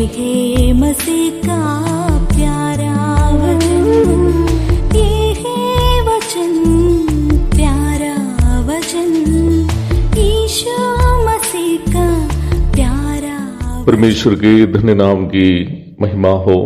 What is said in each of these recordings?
है मसीह का प्यारा वचन, ये है वचन, प्यारा वचन, यीशु मसीह का प्यारा। परमेश्वर के धन्य नाम की महिमा हो।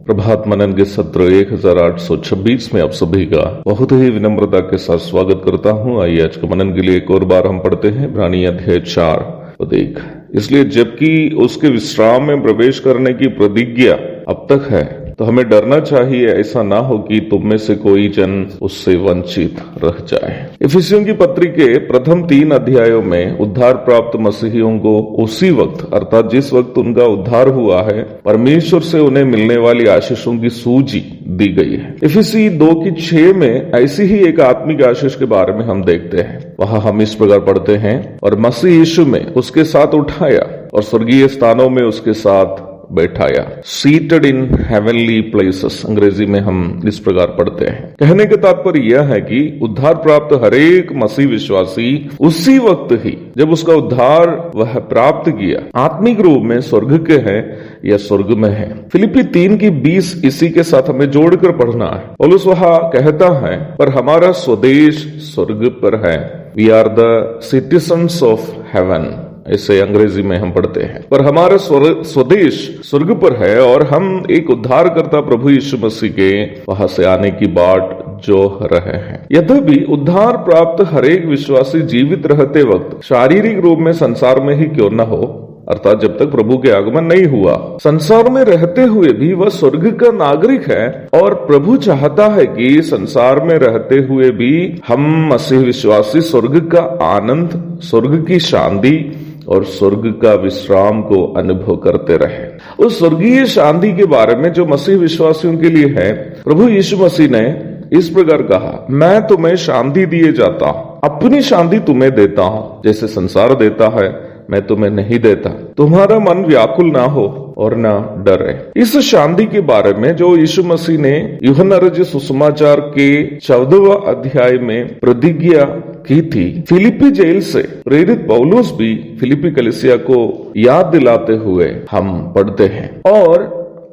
प्रभात मनन के सत्र 1826 में आप सभी का बहुत ही विनम्रता के साथ स्वागत करता हूं। आइए आज के मनन के लिए एक और बार हम पढ़ते हैं इब्रानी अध्याय 4 पद 1। इसलिए जबकि उसके विश्राम में प्रवेश करने की प्रतिज्ञा अब तक है, तो हमें डरना चाहिए ऐसा ना हो कि तुम में से कोई जन उससे वंचित रह जाए। इफिसियों की पत्री के प्रथम 3 अध्यायों में उद्धार प्राप्त मसीहियों को उसी वक्त अर्थात जिस वक्त उनका उद्धार हुआ है, परमेश्वर से उन्हें मिलने वाली आशीषों की सूची दी गई है। इफिसी 2:6 में ऐसी ही एक आत्मिक आशीष के बारे में हम देखते हैं। वहां हम इस प्रकार पढ़ते हैं, और मसीह यीशु में उसके साथ उठाया और स्वर्गीय स्थानों में उसके साथ बैठाया, सीटेड इन हेवनली प्लेसेस। अंग्रेजी में हम इस प्रकार पढ़ते हैं। कहने का तात्पर्य यह है कि उद्धार प्राप्त हरेक मसीह विश्वासी उसी वक्त ही जब उसका उद्धार वह प्राप्त किया, आत्मिक रूप में स्वर्ग के हैं या स्वर्ग में है। फिलिपी 3:20 इसी के साथ हमें जोड़कर पढ़ना है। पौलुस वहां कहता है, पर हमारा स्वदेश स्वर्ग पर है। We are the citizens of heaven, इसे अंग्रेजी में हम पढ़ते हैं। पर हमारा स्वदेश स्वर्ग पर है और हम एक उद्धारकर्ता प्रभु यीशु मसीह के वहां से आने की बाट जो रहे हैं। यद्यपि उद्धार प्राप्त हरेक विश्वासी जीवित रहते वक्त शारीरिक रूप में संसार में ही क्यों न हो, अर्थात जब तक प्रभु के आगमन नहीं हुआ, संसार में रहते हुए भी वह स्वर्ग का नागरिक है। और प्रभु चाहता है कि संसार में रहते हुए भी हम मसीह विश्वासी स्वर्ग का आनंद, स्वर्ग की शांति और स्वर्ग का विश्राम को अनुभव करते रहे। उस स्वर्गीय शांति के बारे में जो मसीह विश्वासियों के लिए है, प्रभु यीशु मसीह ने इस प्रकार कहा, मैं तुम्हें शांति दिए जाता हूं, अपनी शांति तुम्हें देता हूं, जैसे संसार देता है मैं तुम्हें नहीं देता। तुम्हारा मन व्याकुल ना हो और ना डरे। इस शांति के बारे में जो यीशु मसीह ने यूहन्ना रचित सुसमाचार के 14वां अध्याय में प्रतिज्ञा की थी, फिलिपी जेल से प्रेरित पौलुस भी फिलिपी कलीसिया को याद दिलाते हुए हम पढ़ते हैं। और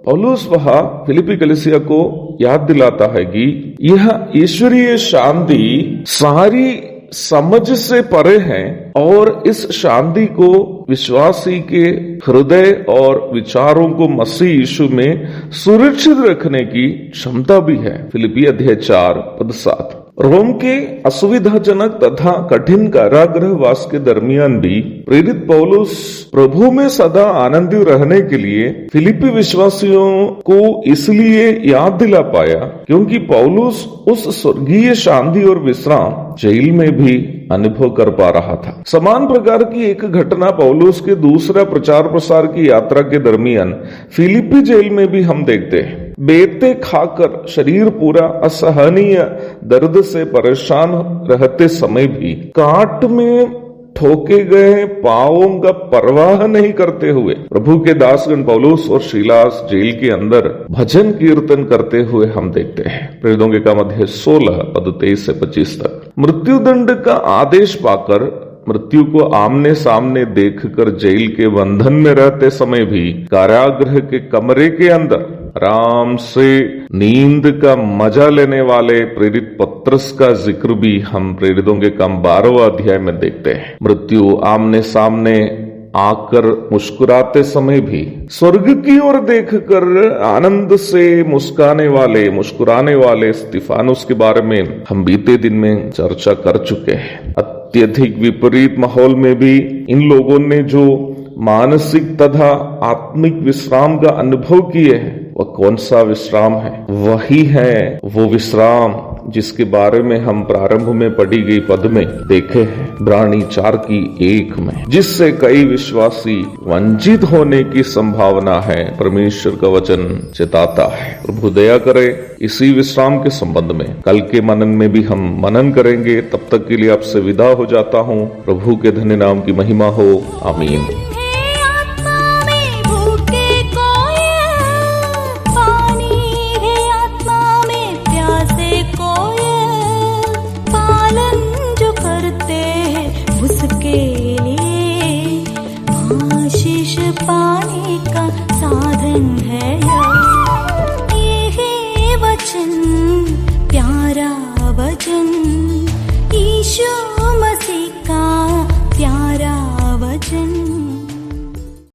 पौलुस वहां फिलिपी कलीसिया को याद दिलाता है कि यह ईश्वरीय शांति सारी समझ से परे है और इस शांति को विश्वासी के हृदय और विचारों को मसीह यीशु में सुरक्षित रखने की क्षमता भी है। फिलिपी अध्याय 4 पद 7। रोम के असुविधाजनक तथा कठिन कारागृह वास के दरमियान भी प्रेरित पौलुस प्रभु में सदा आनंदित रहने के लिए फिलिपी विश्वासियों को इसलिए याद दिला पाया क्योंकि पौलुस उस स्वर्गीय शांति और विश्राम जेल में भी अनुभव कर पा रहा था। समान प्रकार की एक घटना पौलुस के दूसरा प्रचार प्रसार की यात्रा के दरमियान फिलिपी जेल में भी हम देखते हैं। बेते खाकर शरीर पूरा असहनीय दर्द से परेशान रहते समय भी काट में ठोके गए पांवों का परवाह नहीं करते हुए प्रभु के दासगण पौलुस और सीलास जेल के अंदर भजन कीर्तन करते हुए हम देखते हैं। प्रेरितों के काम अध्याय 16 पद 23 से 25 तक। मृत्युदंड का आदेश पाकर मृत्यु को आमने सामने देखकर जेल के बंधन में रहते समय भी कारागृह के कमरे के अंदर आराम से नींद का मजा लेने वाले प्रेरित पत्रस का जिक्र भी हम प्रेरितों के काम 12वां अध्याय में देखते हैं। मृत्यु आमने सामने आकर मुस्कुराते समय भी स्वर्ग की ओर देखकर आनंद से मुस्कुराने वाले स्तिफानुस के बारे में हम बीते दिन में चर्चा कर चुके हैं। अत्यधिक विपरीत माहौल में भी इन लोगों ने जो मानसिक तथा आत्मिक विश्राम का अनुभव किए हैं, वह कौन सा विश्राम है? वही है वो विश्राम जिसके बारे में हम प्रारंभ में पढ़ी गई पद में देखे हैं, इब्रानी 4:1 में, जिससे कई विश्वासी वंचित होने की संभावना है। परमेश्वर का वचन चेताता है। प्रभु दया करे। इसी विश्राम के संबंध में कल के मनन में भी हम मनन करेंगे। तब तक के लिए आपसे विदा हो जाता हूँ। प्रभु के धन्य नाम की महिमा हो। आमीन। उसके लिए आशीष मोक्ष पाने का साधन है ये है वचन, प्यारा वचन, यीशु मसीह का प्यारा वचन।